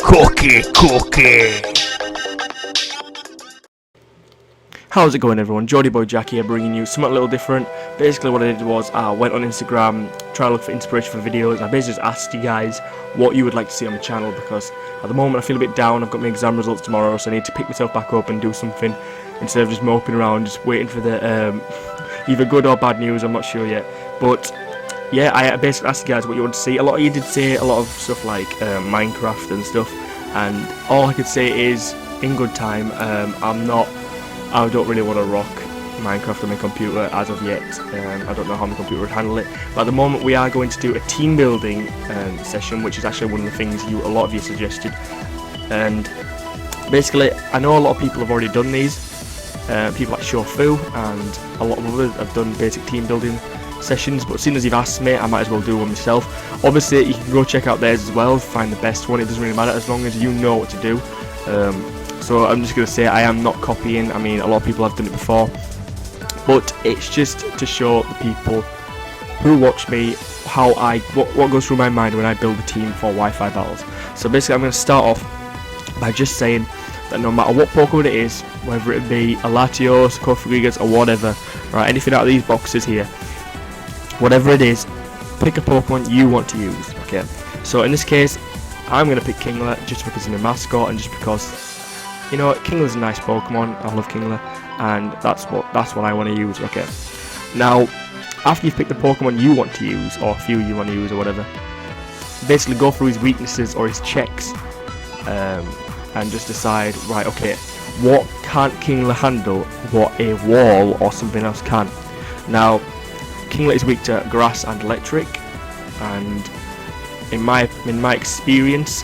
Cookie. How's it going, everyone? JordieBoyJak here, bringing you something a little different. Basically what I did was I went on Instagram, tried to look for inspiration for videos. I basically just asked you guys what you would like to see on the channel, because at the moment I feel a bit down. I've got my exam results tomorrow, so I need to pick myself back up and do something instead of just moping around, just waiting for the either good or bad news. I'm not sure yet, but yeah, I basically asked you guys what you want to see. A lot of you did say a lot of stuff like Minecraft and stuff, and all I could say is, in good time, I don't really want to rock Minecraft on my computer as of yet. I don't know how my computer would handle it, but at the moment we are going to do a team building session, which is actually one of the things a lot of you suggested. And basically, I know a lot of people have already done these. People like Shofu and a lot of others have done basic team building sessions, but as soon as you've asked me, I might as well do one myself. Obviously, you can go check out theirs as well, find the best one. It doesn't really matter as long as you know what to do. So I'm just going to say I am not copying. I mean, a lot of people have done it before, but it's just to show the people who watch me what goes through my mind when I build a team for Wi-Fi battles. So basically, I'm going to start off by just saying that no matter what Pokemon it is, whether it be a Latios, Cofagrigas, or whatever, right, anything out of these boxes here, whatever it is, pick a Pokemon you want to use. Okay, so in this case, I'm going to pick Kingler just because he's my mascot, and just because, you know, Kingler's a nice Pokemon. I love Kingler, and that's what I want to use. Okay, now after you've picked the Pokemon you want to use, or a few you want to use, or whatever, basically go through his weaknesses or his checks, and just decide, right, okay, what can't Kingler handle, what a wall or something else can. Now, Kingler is weak to grass and electric, and in my experience,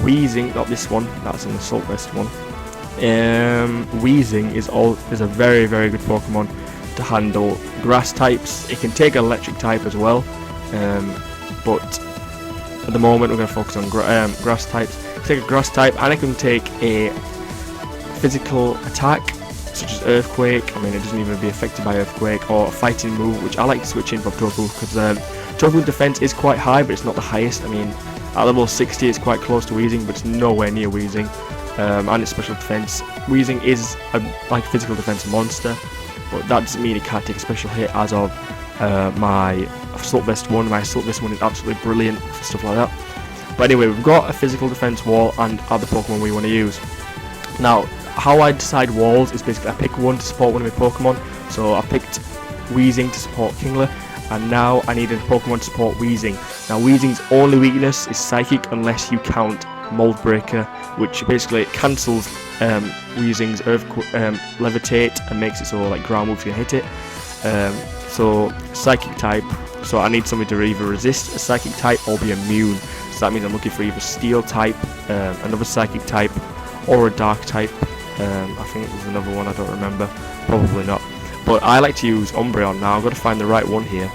Wheezing, not this one, that's an Assault Vest one. Wheezing is a very, very good Pokemon to handle grass types. It can take an electric type as well, but at the moment we're going to focus on grass types. Take a grass type, and it can take a physical attack such as Earthquake. I mean, it doesn't even be affected by Earthquake, or a fighting move, which I like to switch in from Tofu, because Tofu's defense is quite high, but it's not the highest. I mean, at level 60 it's quite close to Wheezing, but it's nowhere near Wheezing. And its special defense, Wheezing is like a physical defense monster, but that doesn't mean it can't take a special hit as of my Assault Vest 1. My Assault Vest 1 is absolutely brilliant for stuff like that. But anyway, we've got a physical defense wall and other Pokemon we want to use. Now, how I decide walls is basically I pick one to support one of my Pokemon. So I picked Wheezing to support Kingler, and now I needed a Pokemon to support Wheezing. Now, Wheezing's only weakness is Psychic, unless you count Mold Breaker, which basically cancels Wheezing's Levitate and makes it so like ground moves can hit it. So Psychic type, so I need something to either resist a Psychic type or be immune. So that means I'm looking for either Steel type, another Psychic type, or a Dark type. I think there's another one, I don't remember, probably not. But I like to use Umbreon. Now I've got to find the right one here.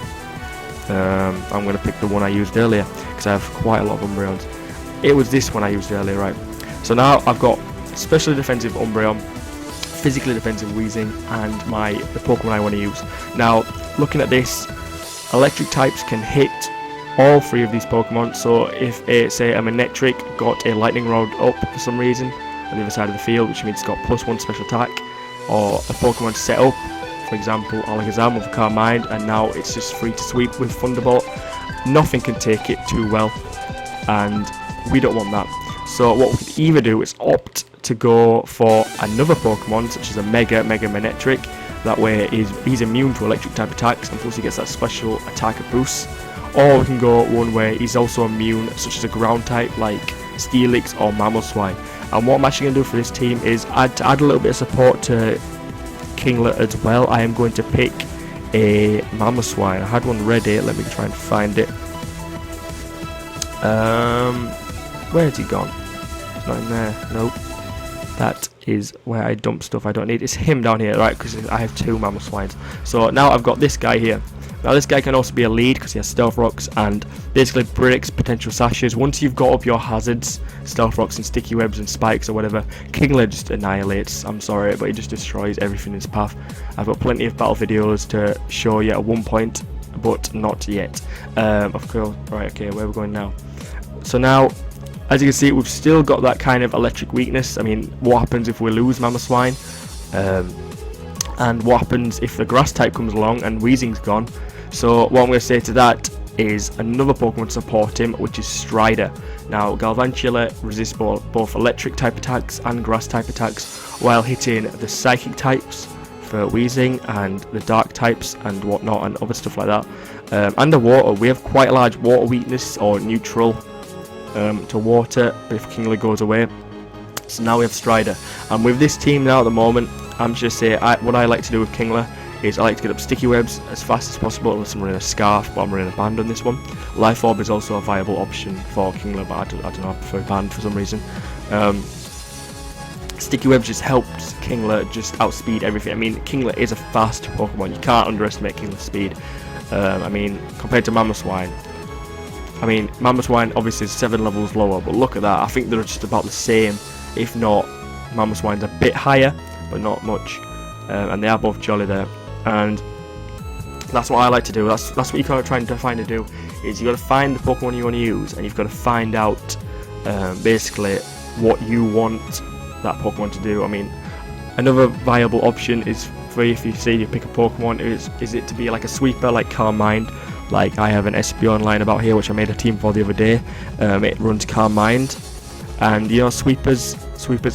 I'm going to pick the one I used earlier, because I have quite a lot of Umbreons. It was this one I used earlier, right? So now I've got specially defensive Umbreon, physically defensive Wheezing, and the Pokemon I want to use. Now, looking at this, electric types can hit all three of these Pokemon. So if say a Manectric got a Lightning Rod up for some reason on the other side of the field, which means it's got +1 special attack, or a Pokemon set up, for example, Alakazam with a Calm Mind, and now it's just free to sweep with Thunderbolt, nothing can take it too well, and we don't want that. So what we could either do is opt to go for another Pokemon, such as a Mega Manectric. That way he's immune to electric type attacks, and plus he gets that special attack boost. Or we can go one way he's also immune, such as a ground type like Steelix or Mamoswine. And what I'm actually going to do for this team is to add a little bit of support to Kingler as well. I am going to pick a Mamoswine. I had one ready, let me try and find it. Where's he gone? It's not in there, nope. That is where I dump stuff I don't need. It's him down here, right, because I have 2 Mamoswines. So now I've got this guy here. Now this guy can also be a lead because he has Stealth Rocks and basically breaks potential sashes. Once you've got up your hazards, Stealth Rocks and Sticky Webs and Spikes or whatever, Kingler just annihilates. I'm sorry, but he just destroys everything in his path. I've got plenty of battle videos to show you at one point but not yet. Of course. Right, okay, where are we going now? So now, as you can see, we've still got that kind of electric weakness. I mean, what happens if we lose Mamoswine? And what happens if the grass type comes along and Wheezing's gone? So what I'm going to say to that is another Pokemon to support him, which is Strider. Now, Galvantula resists both electric type attacks and grass type attacks, while hitting the psychic types for Wheezing and the dark types and whatnot and other stuff like that. And the water, we have quite a large water weakness or neutral to water if Kingler goes away. So now we have Strider, and with this team now at the moment, I'm just say what I like to do with Kingler is I like to get up sticky webs as fast as possible, unless I'm running a scarf, but I'm running a band on this one. Life Orb is also a viable option for Kingler, but I don't know, I prefer band for some reason. Sticky webs just helps Kingler just outspeed everything. I mean, Kingler is a fast Pokemon, you can't underestimate Kingler's speed. I mean, compared to Mamoswine, Mamoswine obviously is 7 levels lower, but look at that, I think they're just about the same, if not, Mamoswine's a bit higher, but not much, and they are both jolly there, and that's what I like to do. That's what you're kind of trying to do, is you got to find the Pokemon you want to use, and you've got to find out basically what you want that Pokemon to do. I mean, another viable option is for if you say you pick a Pokemon, is it to be like a sweeper like Calm Mind, like I have an SB online about here, which I made a team for the other day. It runs Calm Mind, and you know, sweepers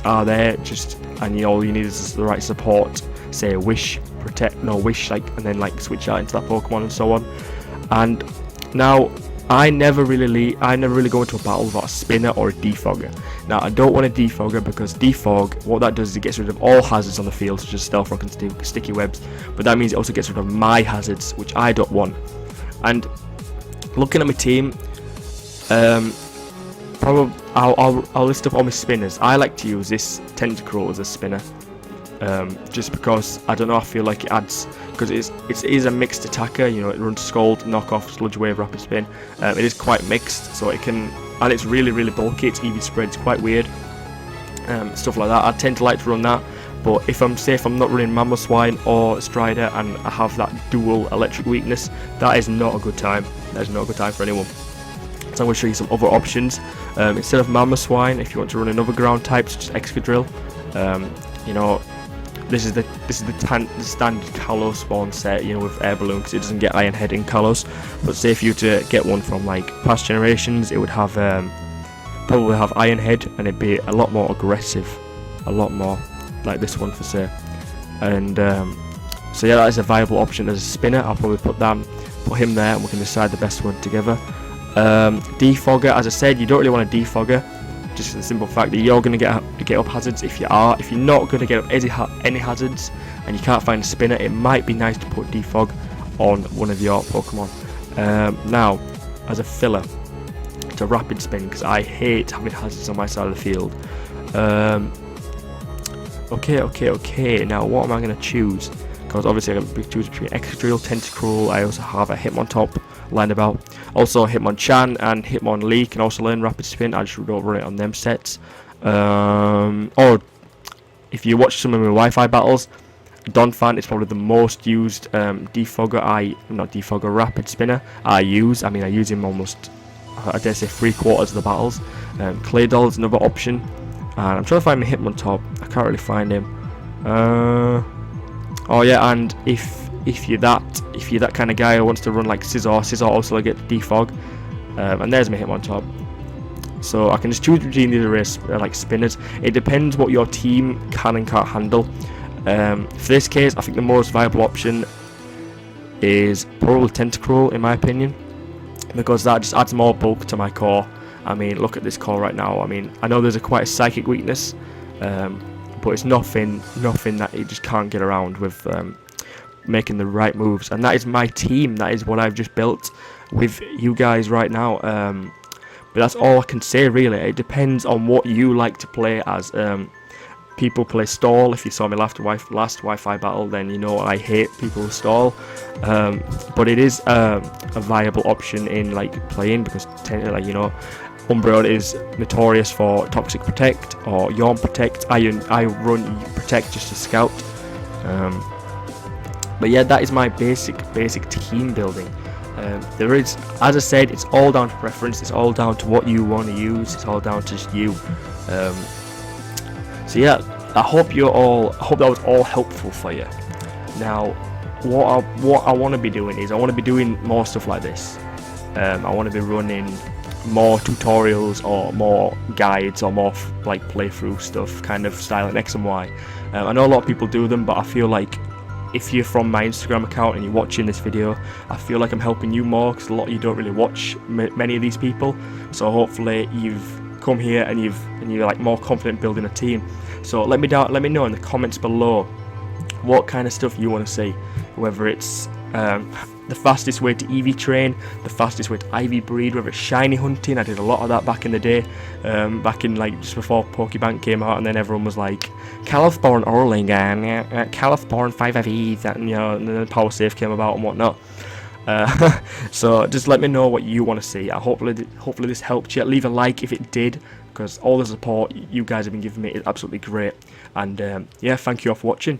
are there just, and you know, all you need is the right support, say Wish, Protect, no Wish, like, and then like switch out into that Pokemon and so on. And now I never really go into a battle without a spinner or a defogger. Now I don't want a defogger because defog, what that does is it gets rid of all hazards on the field, such as Stealth Rock and sticky webs, but that means it also gets rid of my hazards, which I don't want. And looking at my team, probably I'll list up all my spinners. I like to use this Tentacruel as a spinner, just because I don't know, I feel like it adds, because it is a mixed attacker. You know, it runs Scald, Knock Off, Sludge Wave, Rapid Spin. It is quite mixed, so it can, and it's really bulky. Its EV spread is quite weird, stuff like that. I tend to like to run that. But if I'm not running Mamoswine or Strider and I have that dual electric weakness, that is not a good time. That is not a good time for anyone. So I'm going to show you some other options. Instead of Mamoswine, if you want to run another ground type such as Excadrill, you know, this is the standard Kalos spawn set, you know, with Air Balloon, because it doesn't get Iron Head in Kalos. But say if you were to get one from like past generations, it would have probably have Iron Head, and it'd be a lot more aggressive, a lot more like this one for say. And so yeah, that is a viable option as a spinner. I'll probably put him there, and we can decide the best one together. Defogger, as I said, you don't really want a defogger, just for the simple fact that you're going to get up hazards. If you're not going to get up any hazards and you can't find a spinner, it might be nice to put defog on one of your Pokemon. Now, as a filler, to rapid spin, because I hate having hazards on my side of the field. Okay, now what am I going to choose? Because obviously I'm going to choose between Excadrill, Tentacruel. I also have a Hitmontop lined about. Also Hitmonchan and Hitmonlee can also learn Rapid Spin. I just don't run it on them sets. Or if you watch some of my Wi-Fi battles, Donphan is probably the most used rapid spinner I use. I mean, I use him almost, I dare say, 3/4 of the battles. Claydol is another option. And I'm trying to find my Hitmontop. I can't really find him. Oh yeah, and if you're that kind of guy who wants to run like Scizor also get defog. And there's my Hitmontop. So I can just choose between these arrays like spinners. It depends what your team can and can't handle. For this case, I think the most viable option is probably Tentacruel, in my opinion, because that just adds more bulk to my core. I mean, look at this core right now. I mean, I know there's quite a psychic weakness, but it's nothing that it just can't get around with making the right moves. And that is my team. That is what I've just built with you guys right now. But that's all I can say, really. It depends on what you like to play as. People play stall. If you saw my last Wi-Fi battle, then you know I hate people who stall. But it is a viable option in like playing, because like, you know, Umbreon is notorious for Toxic Protect or Yawn Protect. I run Protect just to scout. But yeah, that is my basic team building. There is, as I said, it's all down to preference. It's all down to what you want to use. It's all down to just you. So yeah, I hope that was all helpful for you. Now, what I want to be doing is I want to be doing more stuff like this. I want to be running more tutorials or more guides or more like playthrough stuff, kind of style like X and Y. I know a lot of people do them, but I feel like if you're from my Instagram account and you're watching this video, I feel like I'm helping you more, because a lot of you don't really watch many of these people. So hopefully you've come here and you're like more confident building a team. So let me know in the comments below what kind of stuff you want to see, whether it's the fastest way to EV train, the fastest way to IV breed, whether it's shiny hunting. I did a lot of that back in the day, back in like just before Pokebank came out, and then everyone was like Californ Orlingan, Californ 5FEs, and and then Power Safe came about and whatnot. So just let me know what you want to see. Hopefully this helped you. Leave a like if it did, because all the support you guys have been giving me is absolutely great. And yeah, thank you all for watching.